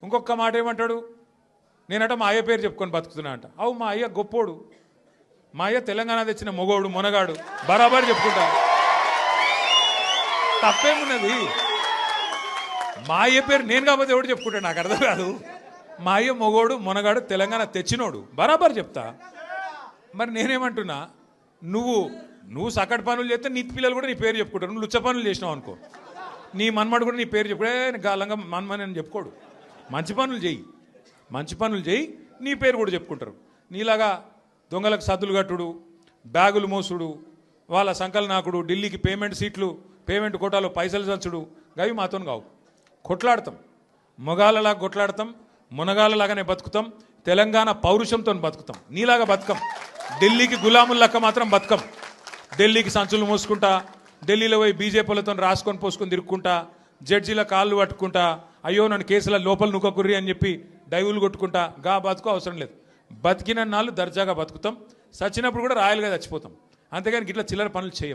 ఇంకొక మాట ఏమంటాడు, నేనట మా అయ్య పేరు చెప్పుకొని బతుకుతున్నా అంట. అవు మా అయ్య గొప్పోడు, మా అయ్య తెలంగాణ తెచ్చిన మొగోడు మునగాడు, బరాబర్ చెప్పుకుంటా. తప్పేమున్నది? మా అయ్య పేరు నేను కాకపోతే ఎవడు చెప్పుకుంటా, నాకు అర్థం కాదు. మా అయ్య మొగోడు మునగాడు తెలంగాణ తెచ్చినోడు, బరాబర్ చెప్తా. మరి నేనేమంటున్నా, నువ్వు సకట్ పనులు చేస్తే నీ పిల్లలు కూడా నీ పేరు చెప్పుకుంటారు. నువ్వు లుచ్చ పనులు చేసినావు అనుకో, నీ మన్మడు కూడా నీ పేరు చెప్పుడే గాలంగా మన్మని అని చెప్పుకోడు. మంచి పనులు చేయి, నీ పేరు కూడా చెప్పుకుంటారు. నీలాగా దొంగలకు సద్దులు కట్టుడు, బ్యాగులు మోసుడు, వాళ్ళ సంకల్ నాకుడు, ఢిల్లీకి పేమెంట్ కోటాలో పైసలు చంచుడు, గవి మాతో కావు. కొట్లాడతాం, మొగాళ్ళలాగా కొట్లాడతాం, మునగాళ్ళలాగానే బతుకుతాం, తెలంగాణ పౌరుషంతో బతుకుతాం. నీలాగా బతుకం, ఢిల్లీకి గులాములక్క మాత్రం బతుకం. ఢిల్లీకి సంచులు మోసుకుంటా, ఢిల్లీలో పోయి బీజేపీలతో రాసుకొని పోసుకొని తిరుక్కుంటా, జడ్జీల కాళ్ళు పట్టుకుంటా, అయ్యో నన్ను కేసుల లోపల నుక్కకుర్రి అని చెప్పి డైవులు కొట్టుకుంటా, గా బతుకు అవసరం లేదు. బతికిన నాళ్ళు దర్జాగా బతుకుతాం, చచ్చినప్పుడు కూడా రాయలుగా చచ్చిపోతాం. అంతేగాని ఇట్లా చిల్లర పనులు చేయం.